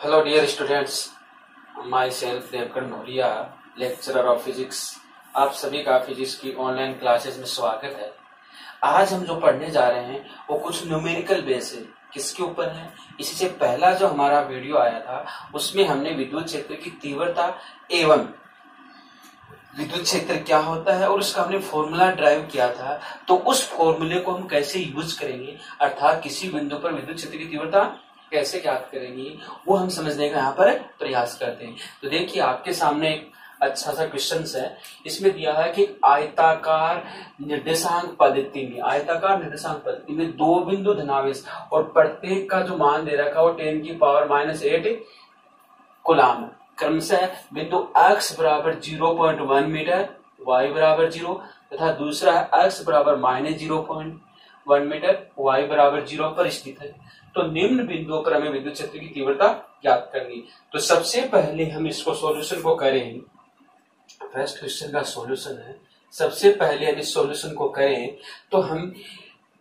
Hello dear students, myself Devkar Nolia, lecturer of physics. आप सभी का फिजिक्स की ऑनलाइन क्लासेस में स्वागत है। आज हम जो पढ़ने जा रहे हैं वो कुछ न्यूमेरिकल बेस है। किसके ऊपर है? इसी से पहला जो हमारा वीडियो आया था उसमें हमने विद्युत क्षेत्र की तीव्रता एवं विद्युत क्षेत्र क्या होता है और उसका हमने फॉर्मूला ड्राइव किया था। तो उस फॉर्मूले को हम कैसे यूज करेंगे, अर्थात किसी बिंदु पर विद्युत क्षेत्र की तीव्रता कैसे ज्ञात करेंगे, वो हम समझने का यहाँ पर प्रयास करते हैं। तो देखिए, आपके सामने एक अच्छा सा क्वेश्चन है। इसमें दिया है कि आयताकार निर्देशांक पद्धति में दो बिंदु धनावेश और प्रत्येक का जो मान दे रखा है वो 10⁻⁸ कूलाम क्रमशः बिंदु x बराबर 0.1 मीटर, y बराबर 0 तथा दूसरा है x बराबर -0.1 मीटर, y बराबर 0 पर स्थित है। तो निम्न बिंदुओं पर हमें विद्युत क्षेत्र की तीव्रता ज्ञात करनी। तो सबसे पहले हम इसको सॉल्यूशन को करें। फर्स्ट क्वेश्चन का सॉल्यूशन है। सबसे पहले हम इस सॉल्यूशन को करें तो हम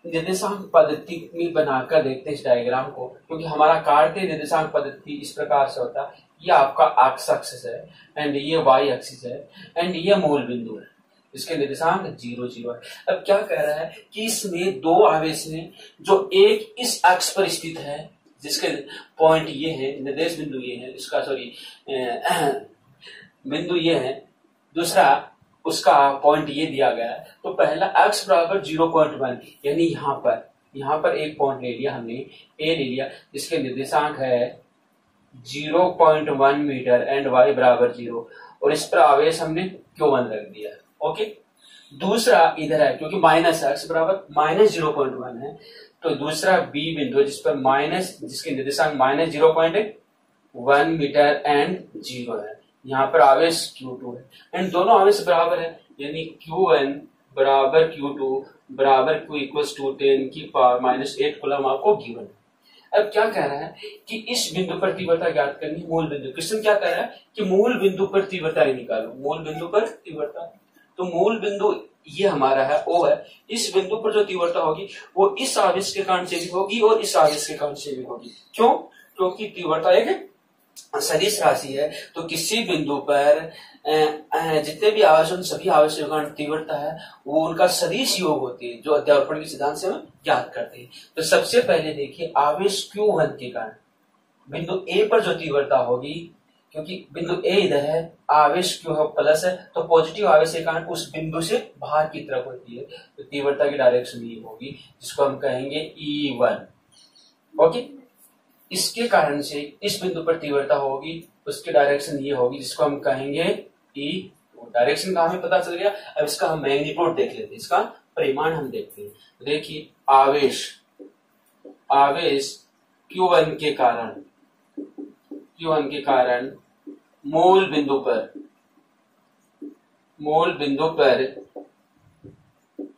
निर्देशांक पद्धति में बनाकर देखते हैं इस डायग्राम को, क्योंकि हमारा कार्तीय निर्देशांक पद्धति इस प्रकार से होता है। ये आपका एक्स एक्सिस है एंड ये वाई एक्सिस है एंड ये मूल बिंदु है। इसके निर्देशांक 0 0 है। अब क्या कह रहा है कि इसमें दो आवेश हैं, जो एक इस अक्ष पर स्थित है जिसके पॉइंट ये है, निर्देश बिंदु ये है, इसका बिंदु ये है, दूसरा उसका पॉइंट ये दिया गया है। तो पहला x बराबर 0.1 यानी यहाँ पर एक पॉइंट ले लिया हमने, ए ले लिया, जिसके निर्देशांक है 0.1 मीटर एंड y बराबर 0 और इस पर आवेश हमने Q1 रख दिया। ओके, दूसरा इधर है क्योंकि माइनस x बराबर -0.1 है, तो दूसरा बी बिंदु है जिस पर जिसके निर्देशांक -0.1 मीटर एंड 0 है। यहाँ पर आवेश Q2 है एंड दोनों आवेश बराबर है, यानी Q1 बराबर Q2 बराबर Q इक्वल्स टू 10⁻⁸ कूलम आपको गिवन है। अब क्या कह रहा है कि इस बिंदु पर तीव्रता ज्ञात करनी है, मूल बिंदु। क्वेश्चन क्या कह रहा है कि मूल बिंदु पर तीव्रता निकालो, मूल बिंदु पर तीव्रता। तो मूल बिंदु ये हमारा है O है। इस बिंदु पर जो तीव्रता होगी वो इस आवेश के कारण से भी होगी और इस आवेश के कारण से भी होगी। क्यों? क्योंकि तीव्रता एक सदिश राशि है। तो किसी बिंदु पर जितने भी आवेश उन सभी आवेशों के कारण तीव्रता है वो उनका सदिश योग होती है, जो अध्यारोपण के सिद्धांत से हम ज्ञात करते हैं। तो सबसे पहले देखिए, आवेश Q1 के कारण बिंदु A पर जो तीव्रता होगी, क्योंकि बिंदु A इधर है, आवेश Q प्लस है, तो पॉजिटिव आवेश के कारण उस बिंदु से बाहर की तरफ होती है, तो तीव्रता की डायरेक्शन ये होगी, जिसको हम कहेंगे E1। ओके, इसके कारण से इस बिंदु पर तीव्रता होगी, उसकी डायरेक्शन ये होगी, जिसको हम कहेंगे E2। डायरेक्शन का हमें पता चल गया। अब इसका हम मैग्नीट्यूड देख लेते हैं, इसका परिमाण हम देखते हैं। तो देखिए, आवेश Q1 के कारण मूल बिंदु पर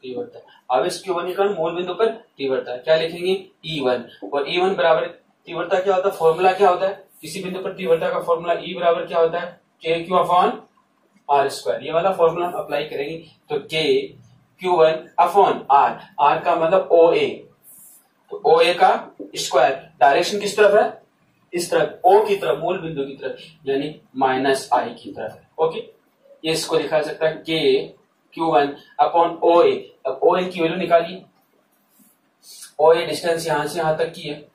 तीव्रता, आवेश Q1 के कारण मूल बिंदु पर तीव्रता क्या लिखेंगे? E1। और E1 बराबर तीव्रता क्या होता है, फॉर्मूला क्या होता है किसी बिंदु पर तीव्रता का? फॉर्मूला E बराबर क्या होता है? KQ/R²। ये वाला फॉर्मूला हम अप्लाई करेंगे। तो KQ1/R, R का मतलब OA, तो OA का स्क्वायर, डायरेक्शन किस तरफ है? इस तरफ, O की तरफ, मूल बिंदु की तरफ, यानी -I की तरफ है। ओके, ये इसको लिखा जा सकता है KQ1/OA। अब OA की वैल्यू निकालिए। OA डिस्टेंस यहां से यहां तक की है,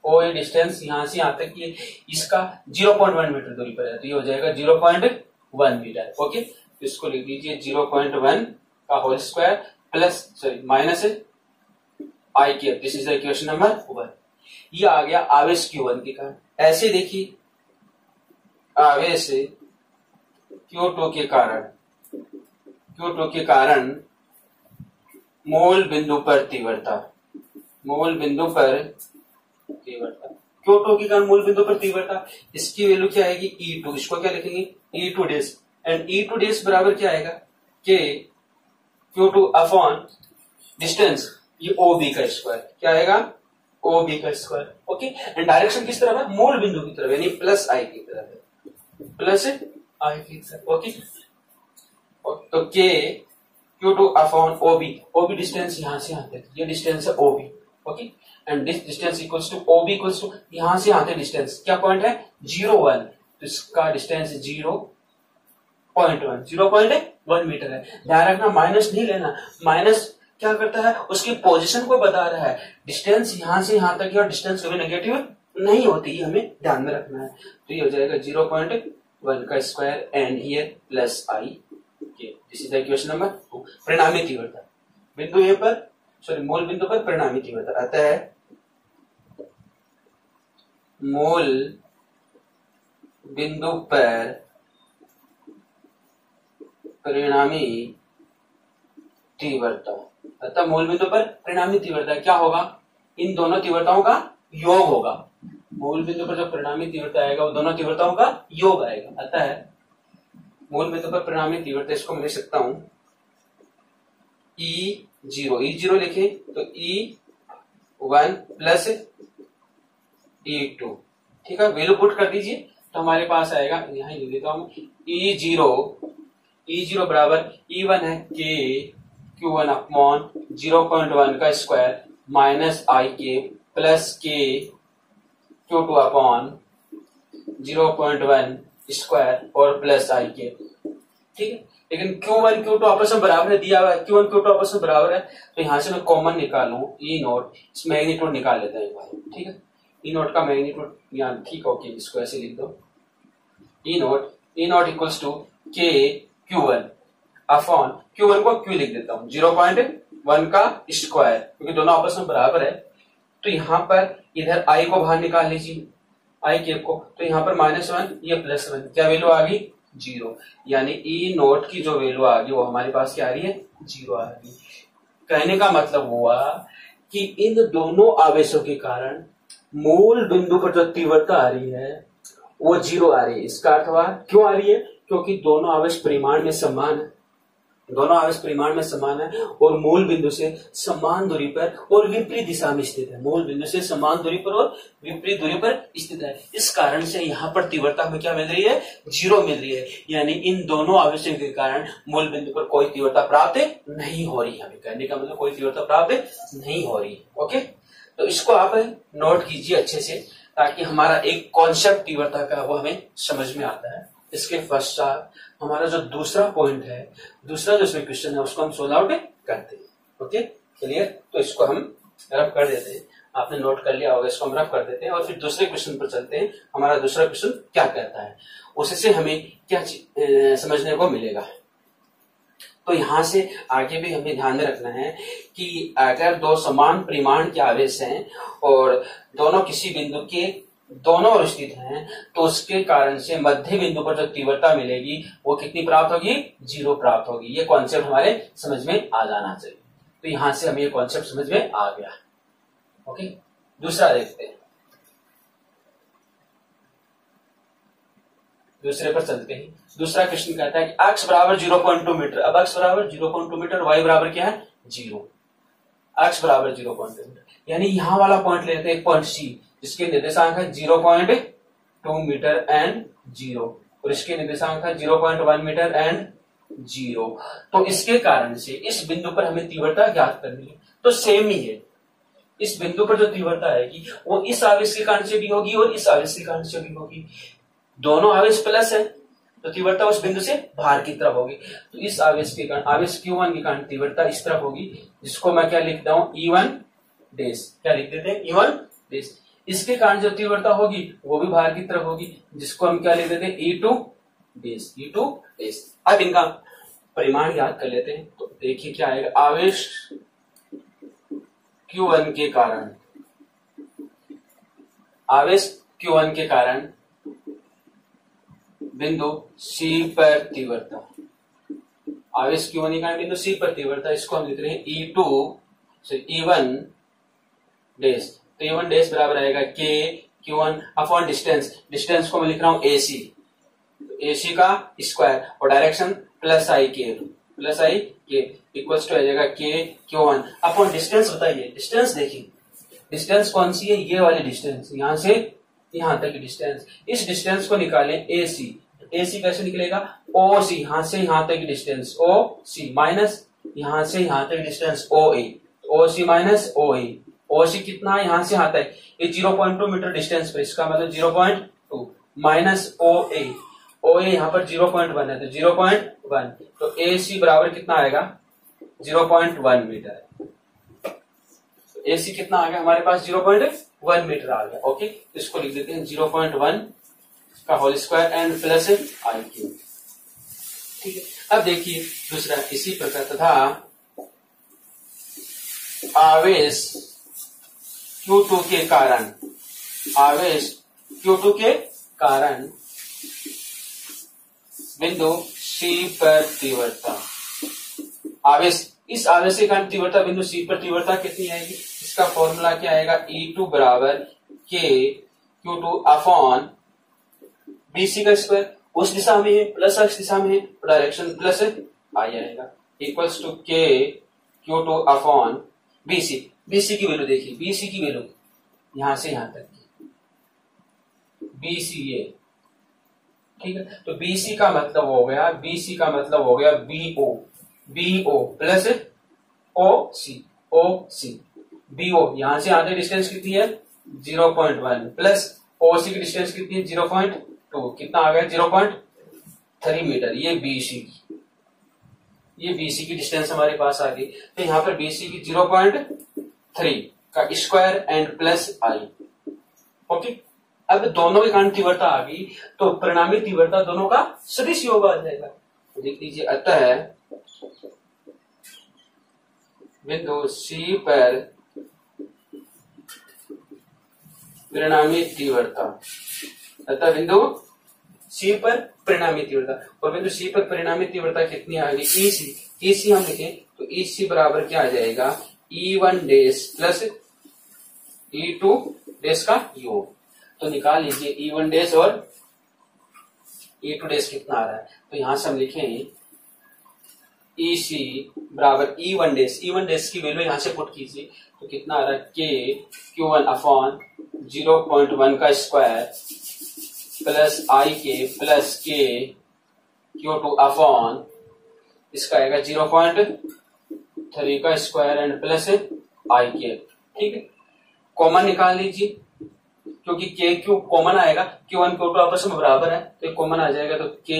OA डिस्टेंस यहां से यहां तक की है, इसका 0.1 मीटर दूरी पर है, तो ये हो जाएगा 0.1 मीटर। ओके, तो इसको लिख दीजिए 0.1 का whole square plus minus I की। This is the equation number 1। ये आ गया आवेश Q1 के कारण। ऐसे देखिए, आवेश Q2 के कारण मूल बिंदु पर तीव्रता, Q2 के कारण मूल बिंदु पर तीव्रता, इसकी वैल्यू क्या आएगी? E2। इसको क्या लिखेंगे? E2 dash, and E2 dash बराबर क्या आएगा? KQ2 डिस्टेंस, ये OB का स्क्वायर, क्या आएगा? OB का स्क्वायर। ओके, एंड डायरेक्शन किस तरफ है? मूल बिंदु की तरफ, यानी +I की तरफ है, +I की तरफ। ओके, तो KQ2/OB, OB डिस्टेंस यहां से यहां तक, ये डिस्टेंस है OB। Okay, and this distance equals to OB equals to यहां से यहां तक डिस्टेंस क्या पॉइंट है 0.1, तो इसका डिस्टेंस 0.1 मीटर है। ध्यान रखना माइनस नहीं लेना, माइनस क्या करता है उसकी पोजीशन को बता रहा है, डिस्टेंस यहां से यहां तक और डिस्टेंस कभी नेगेटिव नहीं होती, ये हमें ध्यान में रखना है। तो ये हो जाएगा 0.1 का square and here plus I, this is the equation number 2। परिणामी तीव्रता बिंदु ए पर, सॉरी मूल बिंदु पर परिणामी तीव्रता आता है, मूल बिंदु पर परिणामी तीव्रता, अतः मूल बिंदु पर परिणामी तीव्रता क्या होगा, इन दोनों तीव्रताओं का योग होगा। मूल बिंदु पर जो परिणामी तीव्रता आएगा वो दोनों तीव्रताओं का योग आएगा। अतः मूल बिंदु पर परिणामी तीव्रता इसको मैं लिख सकता हूं E0 लिखे तो E1 प्लस E2, ठीक है, वैल्यू पुट कर दीजिए तो हमारे पास आएगा, यहां लिख देता हूं E0 बराबर E1 है K Q1 अपॉन 0.1 का स्क्वायर माइनस आई के plus K Q2 upon 0.1 square और प्लस आई के, ठीक है। लेकिन Q1 Q2 आपस में बराबर है, दिया हुआ है Q1 Q2 आपस में बराबर है, तो यहां से मैं कॉमन निकालू E0, इस मैग्नीट्यूड निकाल लेते हैं एक बार, ठीक है। E0 का मैग्नीट्यूड यहाँ ठीक हो, इसको ऐसे लिख दो E0 equals to K Q1 upon Q1 को Q लिख देता हूँ 0.1 का स्क्वायर, क्योंकि दोनों आपस में बराबर है। तो यहाँ पर इधर I को बाहर निकाल लीजिए, I केप को, तो यहाँ पर -1 ये +1, क्या वैल्यू आ गई 0, यानी E0 की जो वैल्यू आ गई वो हमारे पास क्या आ रही है 0 आ रही है। कहने का मतलब हुआ कि इन दोनों आवेशों के कारण मूल बिंदु पर जो तीव्रता आ रही है वो 0 आ रही है। इसका अर्थ हुआ क्यों आ रही है, क्योंकि दोनों आवेश परिमाण में समान है, दोनों आवेश परिमाण में समान है और मूल बिंदु से समान दूरी पर और विपरीत दिशा में स्थित है, मूल बिंदु से समान दूरी पर और विपरीत दूरी पर स्थित है। इस कारण से यहाँ पर तीव्रता में क्या मिल रही है 0 मिल रही है, यानी इन दोनों आवेशों के कारण मूल बिंदु पर कोई तीव्रता प्राप्त नहीं हो रही है। हमें कहने का मतलब कोई तीव्रता प्राप्त नहीं हो रही, ओके। तो इसको आप नोट कीजिए अच्छे से, ताकि हमारा एक कॉन्सेप्ट तीव्रता का वो हमें समझ में आता है। इसके पश्चात हमारा जो दूसरा पॉइंट है, दूसरा जो इसमें क्वेश्चन है उसको हम सोल्व आउट करते हैं, ओके क्लियर। तो इसको हम रफ कर देते हैं, आपने नोट कर लिया होगा, इसको हम रफ कर देते हैं और फिर दूसरे क्वेश्चन पर चलते हैं। हमारा दूसरा क्वेश्चन क्या कहता है, उससे हमें क्या समझने को मिलेगा। तो यहां से आगे भी हमें ध्यान में रखना है कि अगर दो समान परिमाण के आवेश हैं और दोनों किसी बिंदु के दोनों ओर स्थित हैं, तो उसके कारण से मध्य बिंदु पर जो तीव्रता मिलेगी वो कितनी प्राप्त होगी 0 प्राप्त होगी। ये कॉन्सेप्ट हमारे समझ में आ जाना चाहिए। तो यहां से हमें ये कॉन्सेप्ट समझ में आ गया, ओके। दूसरा देखते हैं, दूसरे पर चलते हैं। दूसरा क्वेश्चन कहता है कि x बराबर 0.2 मीटर, अब x बराबर 0.2 मीटर, y बराबर क्या है 0, x बराबर 0.2 मीटर, यानी यहां वाला पॉइंट लेते हैं, एक पॉइंट C जिसके निर्देशांक है 0.2 मीटर एंड 0 और इसके निर्देशांक है 0.1 मीटर एंड 0। तो इसके कारण से इस बिंदु पर हमें तीव्रता ज्ञात करनी है, तो सेम ही है। इस बिंदु पर जो तीव्रता आएगी वो इस आवेश के कारण से भी होगी और इस आवेश के कारण से भी होगी, दोनों आवेश प्लस है तो तीव्रता उस बिंदु से बाहर की तरफ होगी। तो इस आवेश के कारण, आवेश Q1 के कारण तीव्रता इस तरफ होगी, जिसको मैं क्या लिखता हूं E1 डैश, क्या लिख देते हैं E1 डैश। इसके कारण जो तीव्रता होगी वो भी बाहर की तरफ होगी, जिसको हम क्या लिख देते हैं E2 डैश, E2 डैश। अब इनका परिमाण याद कर लेते हैं, तो देखिए क्या आएगा, आवेश Q1 के कारण, आवेश Q1 के कारण बिंदु C पर तीव्रता, आवेश Q1 के कारण बिंदु C पर तीव्रता, इसको हम लिख रहे हैं E2 से E1 डैश। तो E1 डैश बराबर आएगा K Q1 upon distance, distance को मैं लिख रहा हूं AC, तो AC का स्क्वायर और डायरेक्शन प्लस आई के इक्वल्स टू आ जाएगा K Q1 अपॉन डिस्टेंस। बताइए डिस्टेंस, देखिए डिस्टेंस कौन सी है, ये वाली डिस्टेंस, यहां से यहां तक की डिस्टेंस। इस डिस्टेंस को निकालें AC, AC कैसे निकलेगा OC, यहां से यहां तक की डिस्टेंस OC माइनस यहां से यहां तक distance OA, OC minus OA, ओसी कितना है, यहां से आता है ये 0.2 मीटर डिस्टेंस पर, इसका मतलब 0.2 माइनस ओ ए यहाँ पर 0.1 है तो 0.1, तो ए सी बराबर कितना आएगा 0.1 मीटर। ए सी कितना आ गया हमारे पास 0.1 मीटर आ गया। ओके, इसको लिख देते हैं 0.1 का whole square and plus I cube. ठीक है, अब देखिए दूसरा इसी प्रकार तथा आवेश Q2 के कारण, आवेश Q2 के कारण बिंदु C पर तीव्रता, आवेश, इस आवेश के कारण तीव्रता बिंदु C पर तीव्रता कितनी आएगी, इसका फॉर्मूला क्या आएगा E2 बराबर K Q2 अपॉन BC का स्क्वायर, उस दिशा में है प्लस x दिशा में है तो डायरेक्शन प्लस आई आएगा, equals to K Q2 upon BC। BC की वैल्यू देखिए, BC की वैल्यू यहां से यहां तक की BC ये, ठीक है, तो BC का मतलब हो गया, BC का मतलब हो गया BO प्लस OC BO यहां से यहां तक डिस्टेंस कितनी है 0.1 प्लस OC की डिस्टेंस कितनी है 0.2, कितना आ गया 0.3 मीटर। ये BC की डिस्टेंस हमारे पास आ गई, तो यहाँ पर BC की 0.3 का square and plus I. Okay, अब दोनों के कारण तीव्रता आ गई तो परिणामी तीव्रता दोनों का सदिश योग आ जाएगा। तो देख लीजिए, अतः बिंदु C पर परिणामी तीव्रता, अतः बिंदु C पर परिणामी तीव्रता, और बिंदु C पर परिणामी तीव्रता कितनी आ गई EC हम लिखें तो EC बराबर क्या आ जाएगा E1 dash plus E2 dash का योग। तो निकाल लीजिए E1 डैश और E2 डैश कितना आ रहा है, तो यहां से हम लिखें EC बराबर E1 डैश की वैल्यू यहां से पुट कीजिए तो कितना आ रहा है K Q1 अपॉन 0.1 का स्क्वायर प्लस आई के प्लस K Q2 अपॉन इसका आएगा 0.3 का स्क्वायर एंड प्लस आई के। ठीक है, कॉमन निकाल लीजिए क्योंकि K Q कॉमन आएगा, Q1 Q2 आपस में बराबर है तो ये कॉमन आ जाएगा, तो K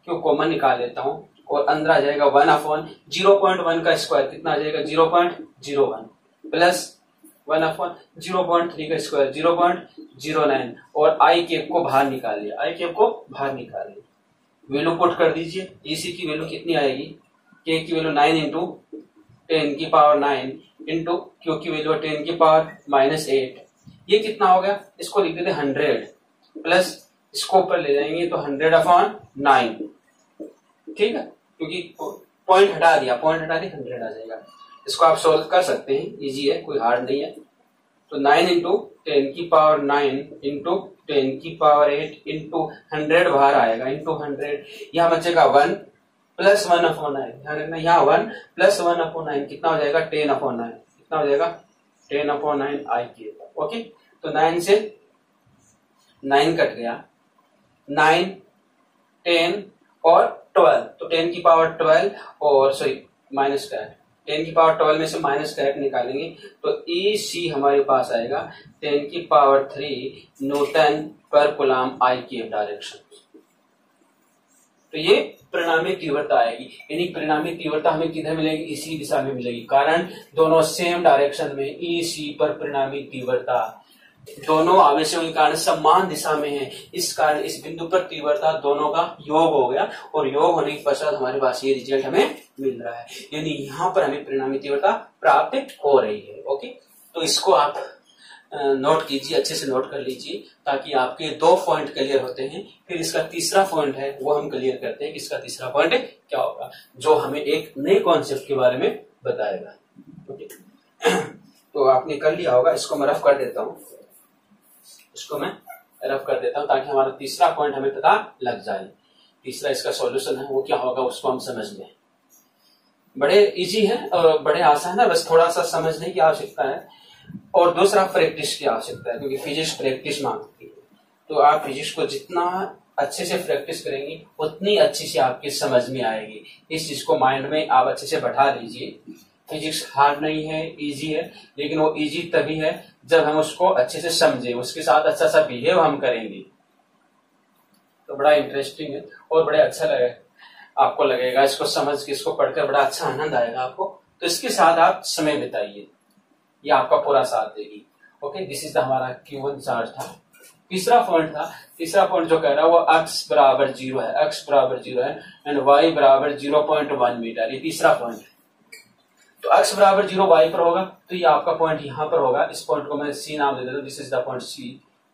Q कॉमन निकाल लेता हूं और अंदर आ जाएगा 1 अपॉन 0.1 का स्क्वायर कितना आ जाएगा 0.01 प्लस 1 अपॉन 0.3 का स्क्वायर 0.09 और आई केप को बाहर निकालिए, वैल्यू पुट कर दीजिए। EC की वैल्यू कितनी आएगी, K की वैल्यू 9 इंटू 10 की पावर 9 इंटू Q की वैल्यू 10 की पावर -8, ये कितना हो गया, इसको लिख देते 100 प्लस इसको ऊपर ले जाएंगे तो 100 अपॉन 9। ठीक है, क्योंकि पॉइंट हटा दिया 100 आ जाएगा। इसको आप सोल्व कर सकते हैं, इजी है, कोई हार्ड नहीं है। तो 9 इंटू 10 की पावर 9 इंटू 10 की पावर 8 इंटू 100 बाहर आएगा इंटू 100, यहाँ बचेगा 1 प्लस 1 अपॉन 9, ध्यान रखना यहाँ 1 प्लस 1 अपॉन 9 कितना हो जाएगा 10 अपॉन 9, कितना हो जाएगा 10 अपॉन 9 आई के। ओके, तो 9 से 9 कट गया, 9 10 और 12, तो 10 की पावर 12 और सॉरी माइनस का 10 की पावर 12 में से माइनस का निकालेंगे तो EC हमारे पास आएगा 10 की पावर 3 न्यूटन पर कूलम आई के डायरेक्शन। तो ये परिणामी तीव्रता आएगी, यानी परिणामी तीव्रता हमें किधर मिलेगी, इसी दिशा में मिलेगी, कारण दोनों सेम डायरेक्शन में EC पर परिणामी तीव्रता दोनों आवेशों के कारण समान दिशा में है, इस कारण इस बिंदु पर तीव्रता दोनों का योग हो गया और योग होने के पश्चात हमारे पास ये रिजल्ट हमें मिल रहा है, यानी यहाँ पर हमें परिणामी तीव्रता प्राप्त हो रही है। ओके, तो इसको आप नोट कीजिए, अच्छे से नोट कर लीजिए ताकि आपके 2 पॉइंट क्लियर होते हैं। फिर इसका तीसरा पॉइंट है वो हम क्लियर करते हैं कि इसका तीसरा पॉइंट क्या होगा, जो हमें एक नए कॉन्सेप्ट के बारे में बताएगा। ओके, तो आपने कर लिया होगा, इसको मैं रफ कर देता हूँ, ताकि हमारा तीसरा पॉइंट हमें पता लग जाए। तीसरा इसका सॉल्यूशन है वो क्या होगा उसको हम समझ लें। बड़े इजी है और बड़े आसान है, बस थोड़ा सा समझने की आवश्यकता है और दूसरा प्रैक्टिस की आवश्यकता है, क्योंकि फिजिक्स प्रैक्टिस मांगती है। तो आप फिजिक्स को जितना अच्छे से प्रैक्टिस करेंगे उतनी अच्छी से आपकी समझ में आएगी। इस चीज को माइंड में आप अच्छे से बैठा लीजिए। फिजिक्स हार्ड नहीं है, इजी है, लेकिन वो इजी तभी है जब हम उसको अच्छे से समझे, उसके साथ अच्छा सा बिहेव हम करेंगे। तो बड़ा इंटरेस्टिंग है और बड़ा अच्छा लगे आपको, लगेगा इसको समझ के, इसको पढ़कर बड़ा अच्छा आनंद आएगा आपको। तो इसके साथ आप समय बिताइए, ये आपका पूरा साथ देगी। ओके, दिस इज द हमारा Q1 चार्ज था। तीसरा पॉइंट जो कह रहा है वो x बराबर 0 है, x बराबर 0 है एंड y बराबर 0.1 मीटर, ये तीसरा पॉइंट है। तो x बराबर 0 y पर होगा, तो ये आपका पॉइंट यहाँ पर होगा। इस पॉइंट को मैं C नाम दे देता हूँ, this is the point C।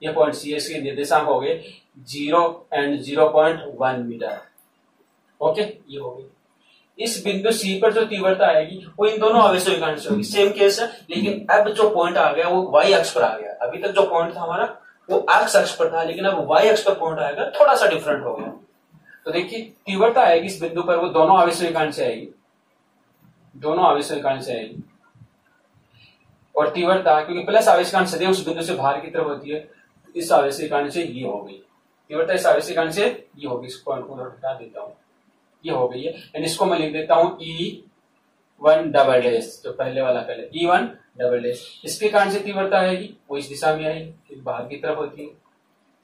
ये पॉइंट C है, इसके निर्देशांक हो गए 0 एंड 0.1 मीटर। ओके, ये हो गई। इस बिंदु C पर जो तीव्रता आएगी वो इन दोनों आवेशों के कारण से होगी, सेम केस है, लेकिन अब जो पॉइंट आ गया वो y अक्ष पर आ गया। अभी तक जो पॉइंट था हमारा वो x अक्ष पर था, लेकिन अब y अक्ष पर पॉइंट आएगा, थोड़ा सा डिफरेंट हो गया। तो देखिए तीव्रता आएगी इस बिंदु पर, वो दोनों आवेशों के कारण से आएगी, दोनों आवेशों के कारण से आएगी। और तीव्रता क्योंकि प्लस आवेश कारण सदैव उस बिंदु से बाहर की तरफ होती है, इस आवेश के कारण से ये हो गई तीव्रता, इस आवेश के कारण से ये होगी। इस पॉइंट को हटा देता हूं, ये हो गई है। एंड इसको मैं लिख देता हूं E1 डबल डैश, जो पहले वाला पहले E1 डबल डैश। इसके कारण से तीव्रता आएगी वो इस दिशा में आएगी, बाहर की तरफ होती है।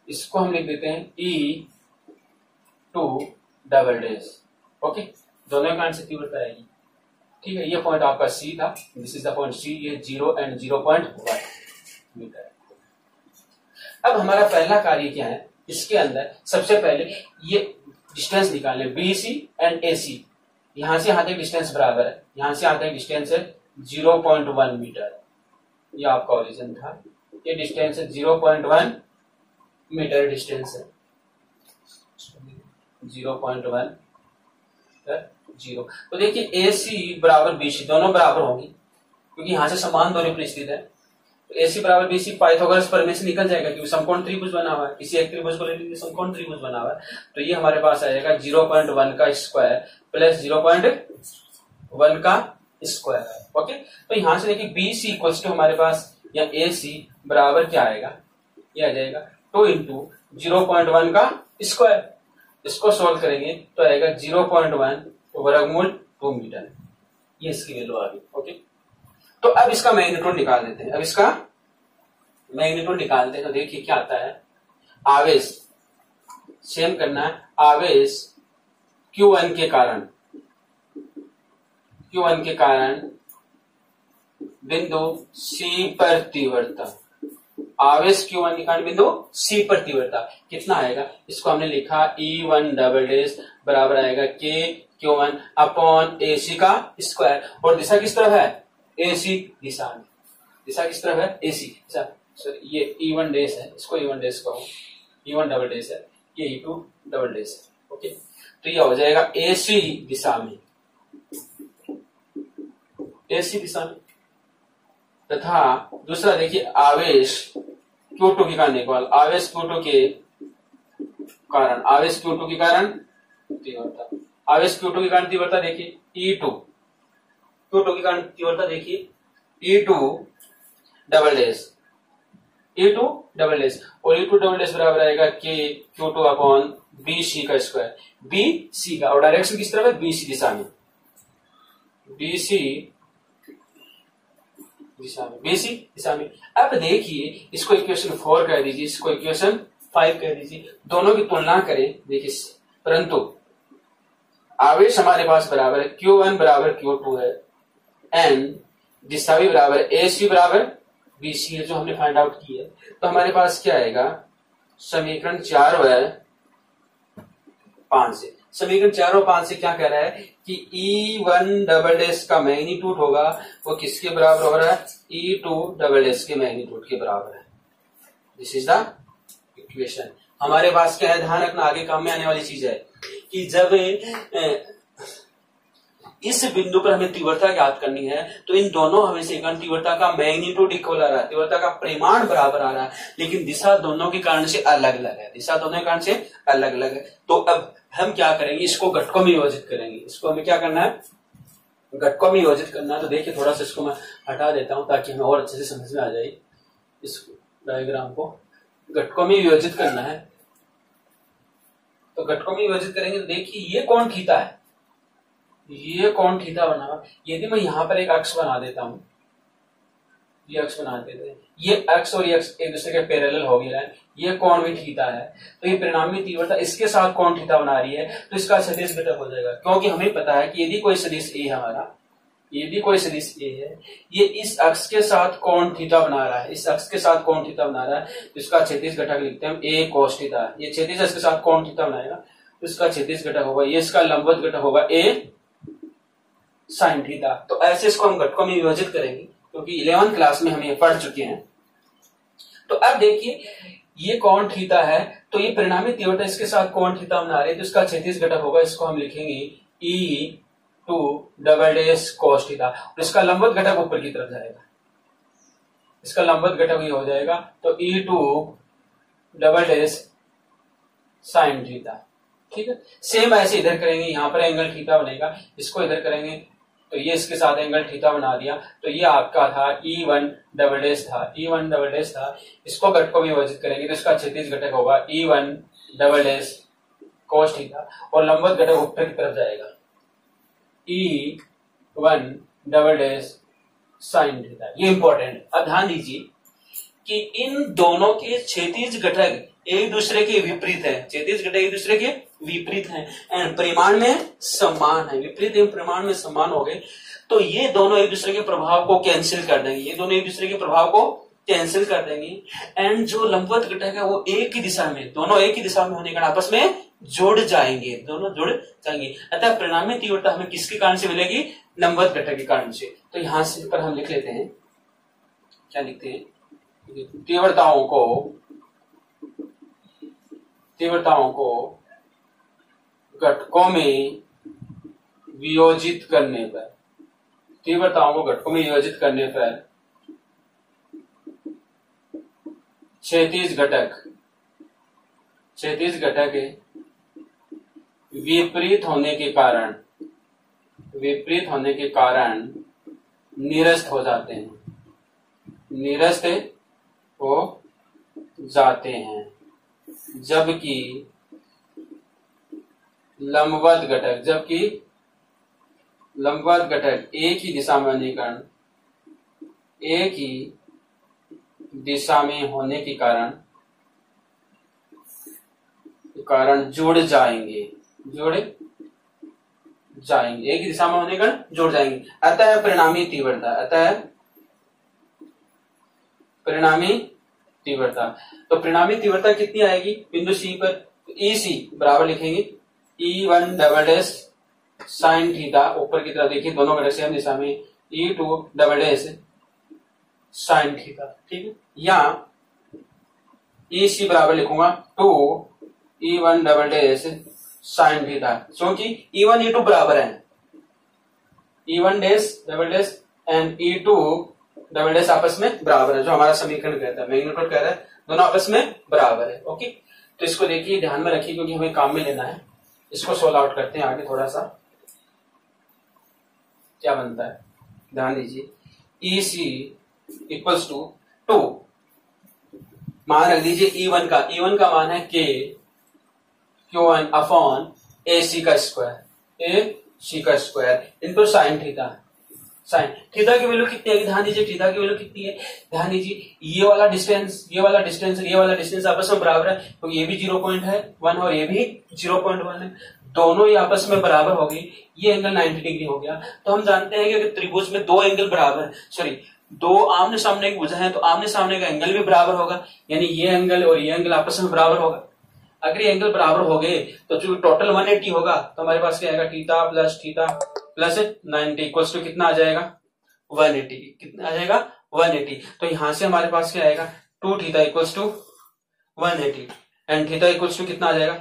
इसको हम लिख देते हैं E2 डबल डैश। ओके, दोनों के कारण से तीव्रता आएगी। ठीक है, ये पॉइंट आपका C था, this is the point C, ये 0 एंड 0.1 मीटर। अब हमारा पहला कार्य क्या है, इसके अंदर सबसे पहले ये डिस्टेंस निकालें BC एंड AC। यहां से यहां तक डिस्टेंस बराबर है, यहां से यहां तक डिस्टेंस है 0.1 मीटर, ये आपका ओरिजिन था। ये डिस्टेंस है 0.1 मीटर डिस्टेंस है, 0.1 0। तो देखिए AC बराबर BC दोनों बराबर होंगी, क्योंकि यहां से समान दूरी पर स्थित है। तो AC बराबर BC पाइथागोरस प्रमेय से निकल जाएगा, क्योंकि समकोण त्रिभुज बना हुआ है। किसी एक त्रिभुज को ले लीजिए, समकोण त्रिभुज बना हुआ है, तो ये हमारे पास आएगा 0.1 का स्क्वायर प्लस 0.1 का स्क्वायर। ओके, तो यहां से देखिए BC इक्वल्स टू हमारे पास या AC बराबर क्या आएगा, ये आ जाएगा 2 इंटू 0.1 का स्क्वायर। इसको सोल्व करेंगे तो आएगा 0.1 वर्गमूल 2 मीटर, ये इसकी वैल्यू आ गई। ओके, तो अब इसका मैग्नीट्यूड निकाल देते हैं। अब इसका मैग्नीट्यूड निकालते हैं तो देखिए क्या आता है। आवेश सेम करना है, आवेश Q1 के कारण बिंदु C पर तीव्रता, आवेश Q1 के कारण बिंदु C पर तीव्रता कितना आएगा, इसको हमने लिखा E1 डबल डैश बराबर आएगा K Q1 अपॉन AC का स्क्वायर। और दिशा किस तरफ है, AC दिशा में। दिशा किस तरफ है, AC दिशा। सॉरी, ये E1 डैश है, इसको E1 डैश कहूं, E1 डबल डैश है, ये E2 डबल डैश है। ओके, तो ये हो जाएगा AC दिशा में, AC दिशा में। तथा दूसरा देखिए आवेश Q2 के कारण, एक बार आवेश Q2 के कारण, आवेश Q2 के कारण तीव्रता, आवेश Q2 के कारण तीव्रता देखिए E2, Q2 के कारण तीव्रता देखिए E2 double dash, E2 double dash. और E2 डबल डैश बराबर आएगा K Q2 अपॉन BC का स्क्वायर, BC का, और डायरेक्शन किस तरफ है, BC दिशा में, BC दिशा में, BC दिशा में। अब देखिए इसको इक्वेशन 4 कह दीजिए, इसको इक्वेशन 5 कह दीजिए, दोनों की तुलना करें। देखिए परंतु आवेश हमारे पास बराबर है, Q1 बराबर Q2 है एंड दिशा भी बराबर है, AC बराबर BC है, जो हमने फाइंड आउट की है। तो हमारे पास क्या आएगा, समीकरण 4 व 5 से, समीकरण 4 और 5 से क्या कह रहा है कि E1 डबल डैश का मैग्नीट्यूड होगा वो किसके बराबर हो रहा है, E2 डबल डैश के मैग्नीट्यूड के बराबर है। This is the equation. हमारे पास क्या है, ध्यान रखना, आगे काम में आने वाली चीज है कि जब इस बिंदु पर हमें तीव्रता ज्ञात करनी है तो इन दोनों हमेशा कारण तीव्रता का मैग्नीट्यूड इक्वल आ रहा है, तीव्रता का परिमाण बराबर आ रहा है, लेकिन दिशा दोनों के कारण से अलग अलग है, दिशा दोनों के कारण से अलग अलग है। तो अब हम क्या करेंगे, इसको घटकों में विभाजित करेंगे। इसको हमें क्या करना है, घटकों में विभाजित करना है। तो देखिए थोड़ा सा इसको मैं हटा देता हूं ताकि हमें और अच्छे से समझ में आ जाए। इस डायग्राम को घटकों में विभाजित करना है, तो घटकों में विभाजित करेंगे तो देखिए ये कोण थीटा है, ये कौन थीटा बना। यदि मैं यहाँ पर एक अक्ष बना देता हूं, ये अक्ष बना देते हैं, ये अक्ष और ये अक्ष एक दूसरे के पैरेलल हो गया है, ये कौन भी थीटा है, तो ये परिणामी तीव्रता इसके साथ कौन थीटा बना रही है, तो इसका सदिश घटक हो जाएगा। क्योंकि हमें पता है कि यदि कोई सदिश ए हमारा, यदि कोई सदिश ए है, ये इस अक्ष के साथ कौन थीटा बना रहा है, इस अक्ष के साथ कौन थीटा बना रहा है, तो इसका क्षैतिज घटक लिखते हैं ए कोस थीटा। ये क्षैतिज अक्ष के साथ कौन थीटा बनाएगा, तो इसका क्षैतिज घटक होगा, ये इसका लंबवत घटक होगा ए साइन थीटा। तो ऐसे इसको हम घटकों में विभाजित करेंगे, क्योंकि 11th क्लास में हम ये पढ़ चुके हैं। तो अब देखिए ये कौन थीटा है, तो ये परिणामी तीव्रता इसके साथ कौन थीटा बना रही है, तो इसका क्षैतिज घटक होगा, इसको हम लिखेंगे E two double dash cos theta, और इसका लंबवत घटक ऊपर की तरफ जाएगा, इसका लंबवत घटक ये हो जाएगा, तो E two double dash sine theta. ठीक है, सेम ऐसे इधर करेंगे, यहां पर एंगल थीटा बनेगा, इसको इधर करेंगे तो ये इसके साथ एंगल थीटा बना दिया, तो ये आपका था E1 डबल डैश था, E1 डबल डैश था। इसको घटकों में विभाजित करेंगे तो इसका क्षैतिज घटक होगा E1 double dash cos theta, और लंबवत घटक ऊपर की तरफ जाएगा E1 double dash sine theta. ये इंपॉर्टेंट। अब ध्यान दीजिए कि इन दोनों के क्षैतिज घटक एक दूसरे के विपरीत है, क्षैतिज घटक एक दूसरे के विपरीत हैं एंड परिमाण में समान है। विपरीत एवं परिमाण में समान हो गए तो ये दोनों एक दूसरे के प्रभाव को कैंसिल कर देंगे, ये दोनों एक दूसरे के प्रभाव को कैंसिल कर देंगे एंड जो लंबवत घटक है वो एक ही दिशा में, दोनों एक ही दिशा में होने के कारण आपस में जुड़ जाएंगे, दोनों जुड़ जाएंगे। अतः परिणामी तीव्रता हमें किसके कारण से मिलेगी, लंबवत घटक के कारण से। तो यहां से पर हम लिख लेते हैं, क्या लिखते हैं, तीव्रताओं को घटकों में वियोजित करने पर, तीव्रताओं को घटकों में वियोजित करने पर क्षैतिज घटक विपरीत होने के कारण निरस्त हो जाते हैं, निरस्त हो जाते हैं, जबकि लंबवत घटक एक ही दिशा में होने के कारण, एक ही दिशा में होने के कारण जुड़ जाएंगे, एक ही दिशा में होने के कारण जुड़ जाएंगे। अतः परिणामी तीव्रता, तो परिणामी तीव्रता कितनी आएगी बिंदु सी पर, ई सी बराबर लिखेंगे E1 double dash sine theta, ऊपर की तरफ देखिए दोनों घटक सेम दिशा में, E2 double dash sine theta. ठीक है, या EC बराबर लिखूंगा 2 E1 double dash sine theta, क्योंकि E1 E2 बराबर है, E1 dash double dash and E2 double dash आपस में बराबर है, जो हमारा समीकरण कहता है, मैग्नीट्यूड कह रहा है, दोनों आपस में बराबर है। ओके, तो इसको देखिए ध्यान में रखिए क्योंकि हमें काम में लेना है। इसको सोल्व आउट करते हैं आगे थोड़ा सा, क्या बनता है ध्यान दीजिए। EC इक्वल्स टू 2, मान रख दीजिए E1 का मान है Q1 अपॉन AC का square into sine theta. Sine theta की वैल्यू कितनी है, ध्यान दीजिए थीटा की वैल्यू कितनी है, ध्यान दीजिए ये वाला डिस्टेंस आपस में बराबर है, क्योंकि ये भी 0.1 और ये भी 0.1 है, दोनों ही आपस में बराबर हो गई, ये एंगल 90 डिग्री हो गया। तो हम जानते हैं कि अगर त्रिभुज में दो एंगल बराबर, दो आमने सामने की भुजा है तो आमने सामने का एंगल भी बराबर होगा, यानी ये एंगल और ये एंगल आपस में बराबर होगा। अगर ये एंगल बराबर हो गए तो जो टोटल 180 होगा तो हमारे पास क्या आएगा, थीटा प्लस 90 इक्वल्स टू कितना आ जाएगा 180, कितना आ जाएगा 180। तो यहां से हमारे पास क्या आएगा 2 theta equals to 180 and theta equals to कितना आ जाएगा,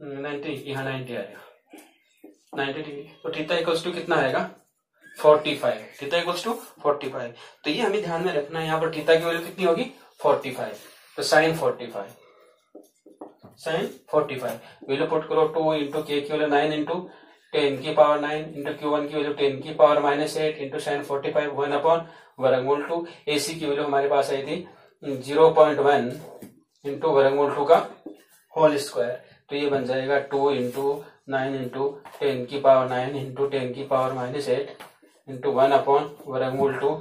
90, यहाँ 90 आएगा 90 डिग्री, तो थीटा इक्वल्स टू कितना आएगा 45, थीटा इक्वल्स टू 45। तो ये हमें ध्यान में रखना है, यहाँ पर थीटा की वैल्यू कितनी होगी 45, तो साइन 45 वैल्यू पुट करो, 2 इंटू के की वैल्यू 9 इंटू 10 की पावर 9 इंटू Q1 की वैल्यू 10 की पावर -8 इंटू साइन 45 1 अपॉन वर्गमूल 2। AC की वैल्यू हमारे पास आई थी 0.1 इंटू वर्गमूल 2 का होल स्क्वायर, तो ये बन जाएगा 2 इंटू 9 इंटू 10⁻⁹ इंटू 1/√2,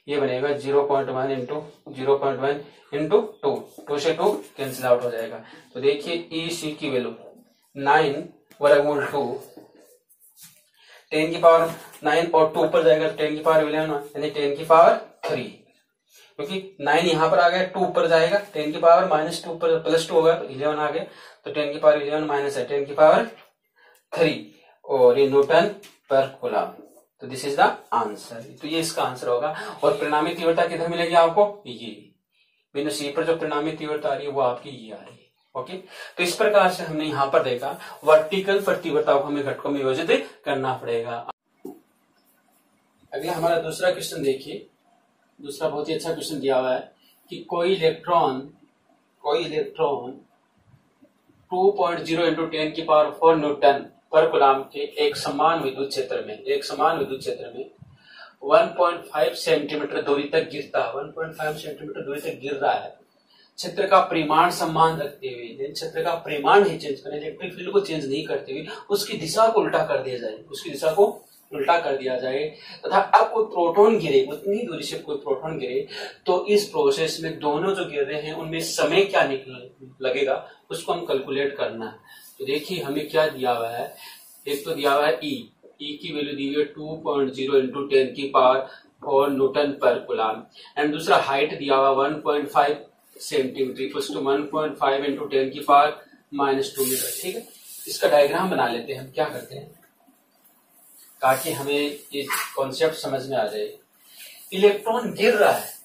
ये बनेगा 0.1 इंटू 0.1 इंटू 2, 2 से 2 कैंसिल आउट हो जाएगा। तो देखिए ई सी की वैल्यू 9/2, 10⁻9 और 2 ऊपर जाएगा तो 10⁻11 यानी 10⁻3, क्योंकि 9 यहाँ पर आ गया, 2 ऊपर जाएगा, 10⁻-2 ऊपर +2 होगा तो 11 आ गया, तो 10⁻11 माइनस है 10⁻3 और ये न्यूटन पर कूलम। तो दिस इज द आंसर। तो ये इसका आंसर होगा। और परिणामी तीव्रता किधर मिलेगी आपको? ये बिंदु सी पर जो परिणामी तीव्रता आ रही है वो आपकी ये आ रही है। ओके, तो इस प्रकार से हमने यहाँ पर देखा वर्टिकल पर तीव्रता को हमें घटकों में विभाजित करना पड़ेगा। अगला हमारा दूसरा क्वेश्चन देखिए। दूसरा बहुत ही अच्छा क्वेश्चन दिया हुआ है कि कोई electron 2.0 into 10⁴ newton per coulomb के एक समान विद्युत क्षेत्र में 1.5 सेंटीमीटर दूरी तक गिरता है, 1.5 सेंटीमीटर दूरी तक गिर रहा है। क्षेत्र का परिमाण समान रखते हुए, क्षेत्र का परिमाण नहीं चेंज करें, इलेक्ट्रिक फील्ड को चेंज नहीं करते हुए उसकी दिशा को उल्टा कर दिया जाए, तथा अब कोई प्रोटॉन गिरे, उतनी दूरी से कोई प्रोटॉन गिरे, तो इस प्रोसेस में दोनों जो गिर रहे हैं उनमें समय क्या लगेगा उसको हम कैलकुलेट करना है। तो देखिए हमें क्या दिया हुआ है। एक तो दिया हुआ है ई की वैल्यू दी हुई है 2.0 into 10⁴ newton per coulomb, and दूसरा हाइट दिया हुआ 1.5 centimetre equals to 1.5 into 10⁻⁻2 metre. ठीक है, इसका डायग्राम बना लेते हैं। हम क्या करते हैं ताकि हमें ये कॉन्सेप्ट समझ में आ जाए। इलेक्ट्रॉन गिर रहा है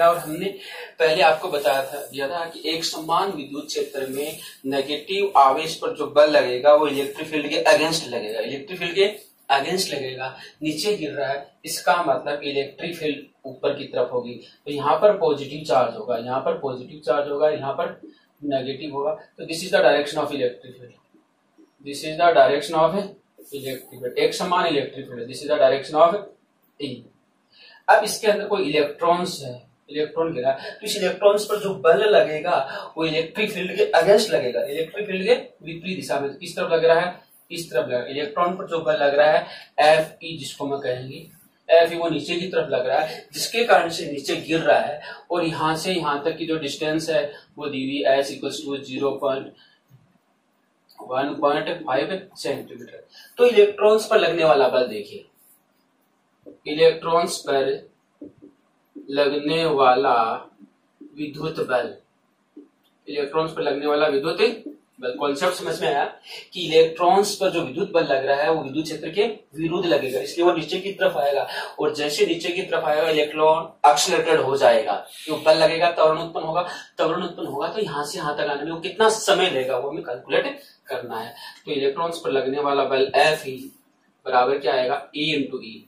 और हमने पहले आपको दिया था कि एक समान विद्युत क्षेत्र में नेगेटिव आवेश पर जो बल लगेगा वो इलेक्ट्रिक फील्ड के अगेंस्ट लगेगा। नीचे गिर रहा है, इसका मतलब इलेक्ट्रिक फील्ड ऊपर की तरफ होगी। तो यहाँ पर पॉजिटिव चार्ज होगा, यहाँ पर नेगेटिव होगा। तो this is the direction of electric field, एक समान electric field, this is the direction of E. अब इसके अंदर कोई इलेक्ट्रॉन गिरा, तो इस इलेक्ट्रॉन्स पर जो बल लगेगा वो इलेक्ट्रिक फील्ड के अगेंस्ट लगेगा, इलेक्ट्रिक फील्ड के विपरीत दिशा में। किस तरफ लग रहा है? इस तरफ लग रहा है। इलेक्ट्रॉन पर जो बल लग रहा है एफ ई, जिसको मैं कहेंगे एफ ई, वो नीचे की तरफ लग रहा है, जिसके कारण से नीचे गिर रहा है। और यहां से यहां तक की जो डिस्टेंस है वो दी हुई एस इक्वल्स टू 0.1.5 सेंटीमीटर। तो इलेक्ट्रॉन्स पर लगने वाला बल देखिए, इलेक्ट्रॉन्स पर लगने वाला विद्युत बल, कॉन्सेप्ट समझ में आया कि इलेक्ट्रॉन्स पर जो विद्युत बल लग रहा है वो विद्युत क्षेत्र के विरुद्ध लगेगा, इसलिए वो नीचे की तरफ आएगा। और जैसे नीचे की तरफ आएगा इलेक्ट्रॉन एक्सीलरेटेड हो जाएगा, जो बल लगेगा त्वरण उत्पन्न होगा। तो यहाँ से यहाँ तक आने में वो कितना समय लेगा वो हमें कैलकुलेट करना है। तो इलेक्ट्रॉन्स पर लगने वाला बल एफ ई बराबर क्या आएगा? ई इंटू ई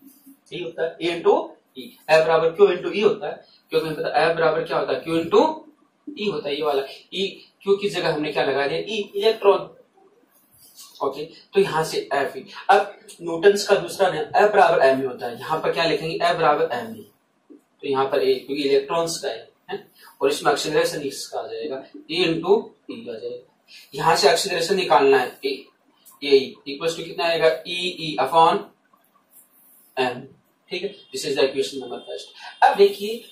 होता है, ई इंटू ई। एफ बराबर क्यू इंटू ई होता है, क्योंकि एफ बराबर क्या होता है? क्यू इंटू ई होता है। ये वाला ई, क्यू की जगह हमने क्या लगा दिया? ई, इलेक्ट्रॉन। ओके, तो यहां से एफ ई। अब न्यूटन्स का दूसरा नियम एफ बराबर एम ई होता है, यहाँ पर क्या लिखेंगे? एफ बराबर एम ई। तो यहाँ पर ए, क्योंकि इलेक्ट्रॉन्स का है और इसमें एक्सीलरेशन इसका आ जाएगा, ई इंटू ई आ जाएगा। यहां से एक्सीलरेशन निकालना है, ए इक्वल्स टू कितना आएगा? E upon m. ठीक है, this is the equation number first. अब देखिए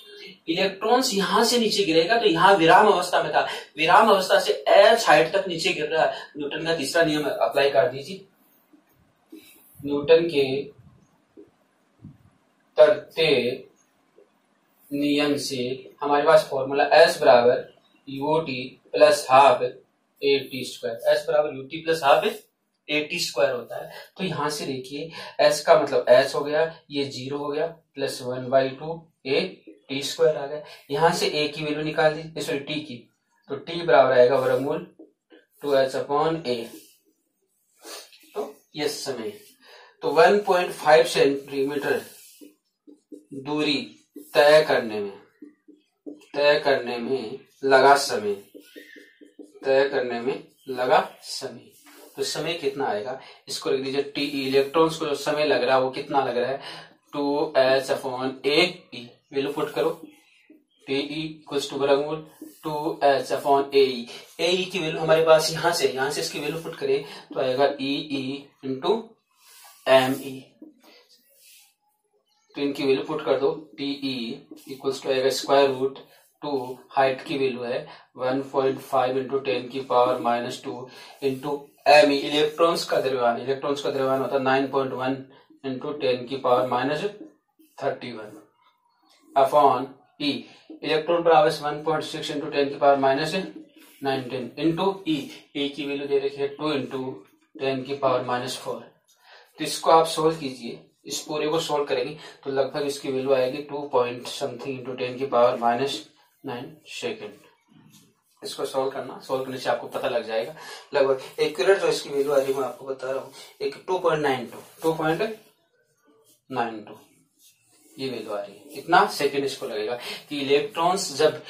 इलेक्ट्रॉन्स यहां से नीचे गिरेगा, तो यहां विराम अवस्था में था, विराम अवस्था से एच हाइट तक नीचे गिर रहा है। न्यूटन का तीसरा नियम अप्लाई कर दीजिए। न्यूटन के तड़ते नियम से हमारे पास फॉर्मूला एस बराबर UT plus half A T square, S बराबर UT plus half A T square होता है। तो यहां से देखिए एस का मतलब एच हो गया, ये 0 हो गया, प्लस 1/2 ए टी स्क्वायर आ गया। यहां से ए की वैल्यू निकाल दी, सॉरी टी की, तो टी बराबर आएगा वर्गमूल 2h अपॉन ए। तो ये समय, तो 1.5 सेंटीमीटर दूरी तय करने में लगा समय, तो समय कितना आएगा? इसको लिख दीजिए टी। इलेक्ट्रॉन्स को जो समय लग रहा है वो कितना लग रहा है? 2h अपॉन ए ई। वैल्यू पुट करो, टी इक्वल्स टू बराबर 2h अपॉन ए की वैल्यू हमारे पास यहां से इसकी वैल्यू पुट करें तो आएगा ई इंटू एम ई। तो इनकी वैल्यू पुट कर दो, टी इक्वल्स टू आएगा स्क्वायर रूट 2, हाइट की वैल्यू है 1.5 इंटू 10 की power minus 2 into m e, electrons का द्रव्यमान होता है 9.1 इंटू 10 की power minus 31 upon e, electron पर आवेश 1.6 इंटू 10 की पावर माइनस 19 इंटू ई की वैल्यू दे रखी है 2 इंटू 10 की पावर माइनस 4। तो इसको आप सोल्व कीजिए, इस पूरे को सोल्व करेंगे तो लगभग इसकी वैल्यू आएगी 2 पॉइंट समथिंग इंटू 10 की पावर माइनस 9 सेकेंड। इसको सोल्व करने से आपको पता लग जाएगा लगभग एक्यूरेट जो इसकी वैल्यू आ रही है मैं आपको बता रहा हूँ, एक 2.92 ये वैल्यू आ रही है। कितना सेकेंड इसको लगेगा कि इलेक्ट्रॉन्स जब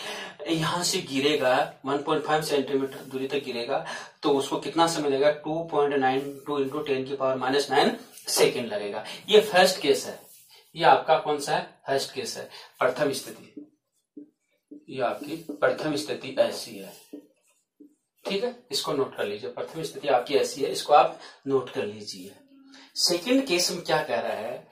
यहां से गिरेगा 1.5 सेंटीमीटर दूरी तक गिरेगा तो उसको कितना समय लगेगा 2.92 इंटू 10 की पावर माइनस 9 सेकेंड लगेगा। ये फर्स्ट केस है, ये आपका कौन सा है, फर्स्ट केस है, प्रथम स्थिति। ये आपकी प्रथम स्थिति ऐसी है, ठीक है, इसको नोट कर लीजिए। प्रथम स्थिति आपकी ऐसी है, इसको आप नोट कर लीजिए। सेकेंड केस में क्या कह रहा है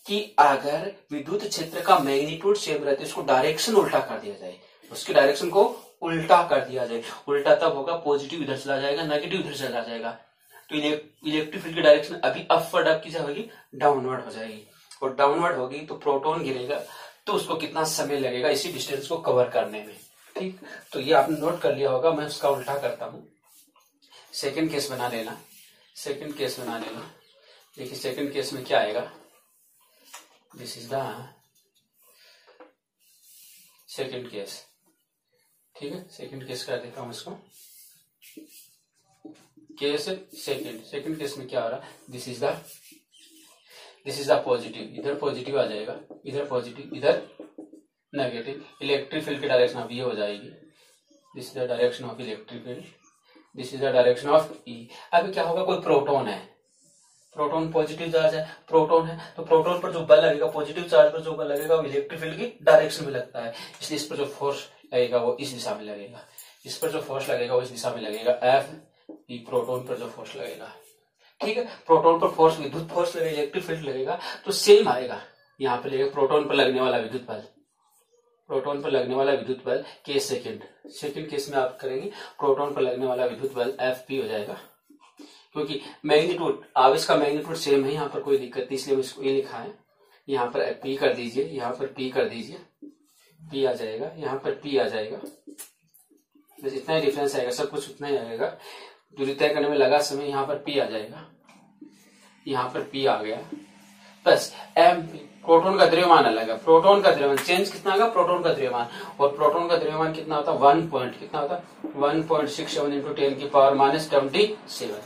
कि अगर विद्युत क्षेत्र का मैग्नीट्यूड सेम रहता है, इसको डायरेक्शन उल्टा कर दिया जाए, उसकी डायरेक्शन को उल्टा कर दिया जाए। उल्टा तब होगा पॉजिटिव इधर चला जाएगा, नेगेटिव इधर चला जाएगा, तो इलेक्ट्रिक फील्ड की डायरेक्शन अभी अपवर्ड अब की होगी, डाउनवर्ड हो जाएगी। और डाउनवर्ड होगी तो प्रोटॉन गिरेगा, तो उसको कितना समय लगेगा इसी डिस्टेंस को कवर करने में, ठीक। तो ये आपने नोट कर लिया होगा, मैं उसका उल्टा करता हूं। सेकेंड केस बना लेना, देखिए सेकेंड केस में क्या आएगा, this is the second case, ठीक है। सेकेंड केस कर देता हूं इसको, केस सेकेंड केस में क्या हो रहा है, दिस इज द पॉजिटिव, इधर पॉजिटिव आ जाएगा, इधर पॉजिटिव, इधर नेगेटिव, इलेक्ट्रिक फील्ड की डायरेक्शन अब ये हो जाएगी, this is the direction of electric field, this is the direction of E. अभी क्या होगा, कोई प्रोटॉन है, प्रोटॉन पॉजिटिव चार्ज है, प्रोटॉन है, तो प्रोटॉन पर जो बल लगेगा, पॉजिटिव चार्ज पर जो बल लगेगा वो इलेक्ट्रिक फील्ड की डायरेक्शन में लगता है, इसलिए इस पर जो फोर्स लगेगा वो इस दिशा में लगेगा, इस पर जो फोर्स लगेगा वो इस दिशा में लगेगा, एफ ई, प्रोटॉन पर जो फोर्स लगेगा, ठीक है। प्रोटॉन पर फोर्स, विद्युत फोर्स लगेगा, इलेक्ट्रिक फील्ड लगेगा, तो सेम आएगा यहाँ पे लगेगा प्रोटॉन पर लगने वाला विद्युत बल, प्रोटॉन पर लगने वाला विद्युत बल केस सेकेंड केस में आप करेंगे, प्रोटॉन पर लगने वाला विद्युत बल एफ पी हो जाएगा, क्योंकि मैग्नीट्यूड, आवेश का मैग्नीट्यूड सेम है, यहाँ पर कोई दिक्कत नहीं, इसलिए इसको ये लिखा है। यहाँ पर पी कर दीजिए, यहाँ पर पी कर दीजिए, पी आ जाएगा, यहाँ पर पी आ जाएगा, बस इतना ही डिफरेंस आएगा, सब कुछ उतना ही आएगा। दूरी तय करने में लगा समय, यहाँ पर पी आ जाएगा, यहाँ पर पी आ गया, बस एम पी। प्रोटॉन का द्रव्यमान अलग है, प्रोटॉन का द्रव्यमान चेंज कितना होगा, प्रोटॉन का द्रव्यमान, और प्रोटॉन का द्रव्यमान कितना होता है, 1.67 इंटू 10 की पावर माइनस 27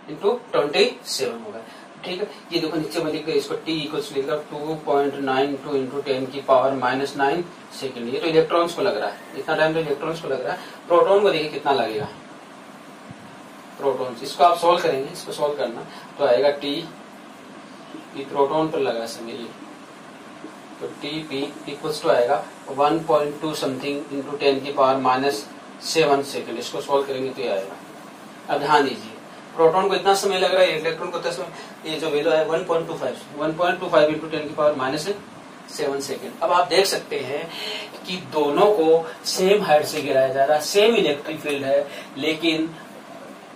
इंटू 27 होगा, ठीक है। ये देखो नीचे में लिख इसको टी इक्वल्स लिख रहा 2.92 इंटू 10 की पावर माइनस 9 सेकेंड। ये तो इलेक्ट्रॉन्स को लग रहा है, इतना टाइम तो इलेक्ट्रॉन्स को लग रहा है। प्रोटॉन को देखिए कितना लगेगा, प्रोटॉन, इसको आप सोल्व करेंगे, इसको सोल्व करना तो आएगा टी, प्रोटॉन पर लगा समय ये, तो टी पी इक्वल्स टू आएगा 1.2 समथिंग इंटू 10 की पावर माइनस 7 सेकेंड। इसको सोल्व करेंगे तो ये आएगा। अब ध्यान दीजिए, प्रोटॉन को इतना समय लग रहा है, इलेक्ट्रॉन को समय, ये जो वैल्यू है 1.25 इंटू 10 की पावर माइनस 7 सेकेंड। अब आप देख सकते हैं कि दोनों को सेम हाइट से गिराया जा रहा है, सेम इलेक्ट्रिक फील्ड है, लेकिन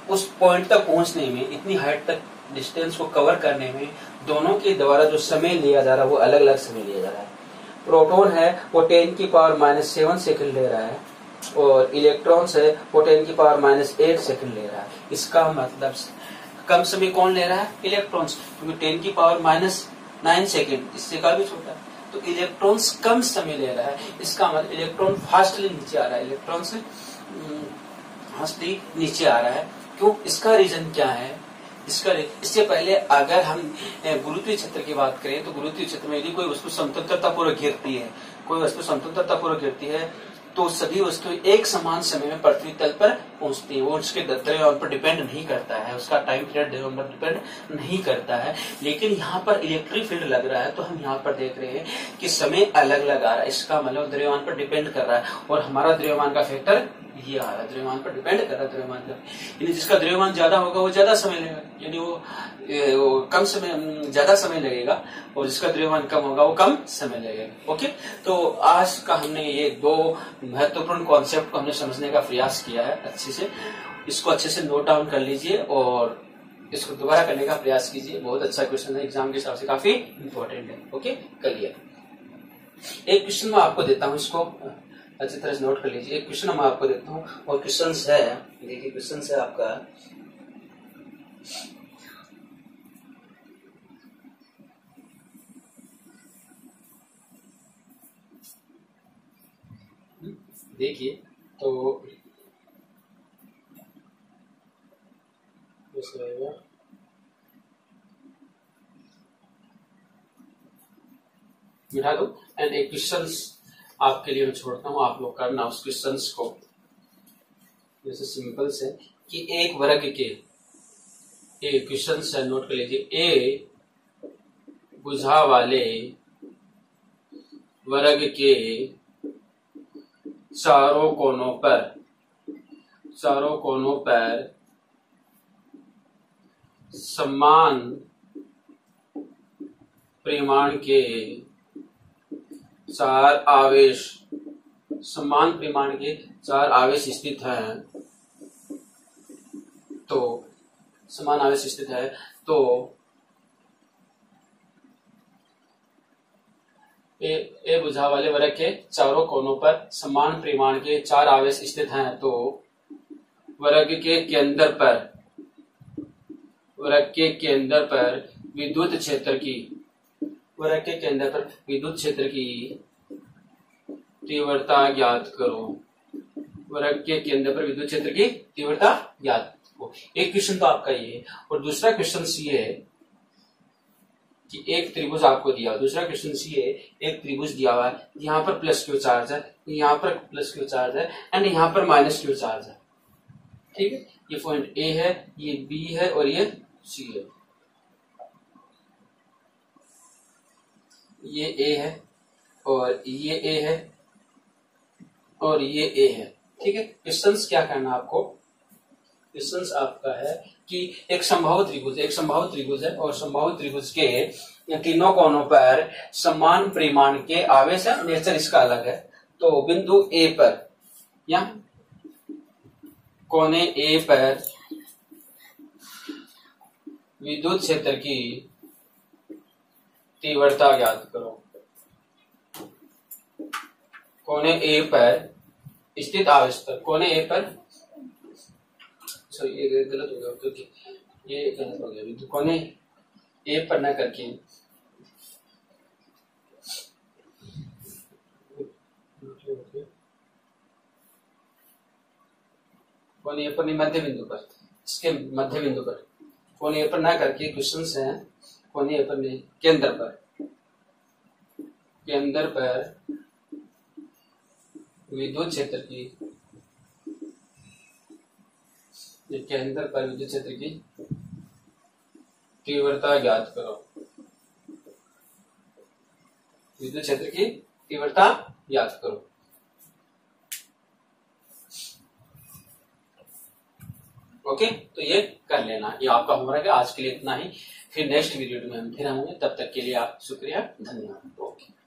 उस पॉइंट तक पहुंचने में, इतनी हाइट तक डिस्टेंस को कवर करने में दोनों के द्वारा जो समय लिया जा रहा है वो अलग अलग समय लिया जा रहा है। प्रोटॉन है वो 10 की पावर माइनस 7 सेकेंड ले रहा है, और इलेक्ट्रॉन्स है वो 10 की पावर माइनस 8 सेकेंड ले रहा है। इसका मतलब कम समय कौन ले रहा है, इलेक्ट्रॉन्स, क्योंकि 10 की पावर माइनस 9 सेकेंड इससे का भी छोटा है, तो इलेक्ट्रॉन्स कम समय ले रहा है। इसका मतलब इलेक्ट्रॉन फास्टली नीचे आ रहा है, इलेक्ट्रॉन से फास्टली नीचे आ रहा है। क्यों, इसका रीजन क्या है, इससे पहले अगर हम गुरुत्वीय क्षेत्र की बात करें तो गुरुत्वीय क्षेत्र में यदि कोई वस्तु समतलता पूर्वक गिरती है, तो सभी वस्तुएं एक समान समय में पृथ्वी तल पर पहुंचती है। वो उसके द्रव्यमान पर डिपेंड नहीं करता है, उसका टाइम पीरियड द्रव्यमान पर डिपेंड नहीं करता है। लेकिन यहाँ पर इलेक्ट्रिक फील्ड लग रहा है, तो हम यहाँ पर देख रहे हैं कि समय अलग अलग आ रहा है। इसका मतलब द्रव्यमान पर डिपेंड कर रहा है, और हमारा द्रव्यमान का फैक्टर ये आ रहा है, द्रव्यमान पर डिपेंड कर रहा है। द्रव्यमान का यानी जिसका द्रव्यमान ज्यादा होगा वो ज्यादा समय लेगा, यानी वो कम समय ज्यादा समय लगेगा, और जिसका द्रव्यमान कम होगा वो कम समय लगेगा। ओके, तो आज का हमने ये दो महत्वपूर्ण कॉन्सेप्ट को हमने समझने का प्रयास किया है अच्छे से। इसको अच्छे से नोट डाउन कर लीजिए और इसको दोबारा करने का प्रयास कीजिए। बहुत अच्छा क्वेश्चन है, एग्जाम के हिसाब से काफी इंपॉर्टेंट है। ओके, करिए। एक क्वेश्चन मैं आपको देता हूँ, इसको अच्छी तरह से नोट कर लीजिए। एक क्वेश्चन मैं आपको देता हूँ, और क्वेश्चन है, देखिए क्वेश्चन है आपका, देखिए तो मिटा दो। एंड एक क्वेश्चन आपके लिए मैं छोड़ता हूं, आप लोग करना उस क्वेश्चन को। जैसे सिंपल से कि एक वर्ग के, एक क्वेश्चन से नोट कर लीजिए, ए भुजा वाले वर्ग के चारों कोनों पर समान परिमाण के चार आवेश स्थित हैं, तो समान आवेश स्थित है, तो ए भुजा वाले वर्ग के चारों कोनों पर समान परिमाण के चार आवेश स्थित हैं, तो वर्ग के केंद्र पर विद्युत क्षेत्र की तीव्रता ज्ञात करो। वर्ग के केंद्र पर विद्युत क्षेत्र की तीव्रता ज्ञात करो। एक क्वेश्चन तो आपका ये है, और दूसरा क्वेश्चन ये है कि एक त्रिभुज आपको दिया, दूसरा क्वेश्चन ये है, एक त्रिभुज दिया हुआ है, यहाँ पर प्लस क्यू चार्ज है, यहाँ पर प्लस क्यू चार्ज है, एंड यहाँ पर माइनस क्यू चार्ज है। ठीक है, ये पॉइंट ए है, ये बी है, और ये सी है। ये ए है, और ये ए है, और ये ए है। ठीक है, क्वेश्चंस क्या करना आपको, क्वेश्चंस आपका है कि एक संभावित त्रिभुज है, और संभावित त्रिभुज के तीनों कोनों पर समान परिमाण के आवेश है, नेचर इसका अलग है। तो बिंदु ए पर या कोने ए पर विद्युत क्षेत्र की तीव्रता ज्ञात करो। कोने ए पर स्थित आवेश पर, कोने ए पर, सॉरी ये गलत हो गया, क्योंकि ये गलत हो गया, कोने ए पर न करके कोने ए पर नहीं, मध्य बिंदु पर, इसके मध्य बिंदु पर, कोने ए पर ना करके क्वेश्चन है कोने ए पर नहीं, केंद्र पर विद्युत क्षेत्र की, केंद्र पर विद्युत क्षेत्र की तीव्रता ज्ञात करो। विद्युत क्षेत्र की तीव्रता ज्ञात करो। ओके, तो ये कर लेना, ये आपका होमवर्क है। आज के लिए इतना ही, फिर नेक्स्ट वीडियो में हम फिर आएंगे। तब तक के लिए आप शुक्रिया, धन्यवाद। ओके।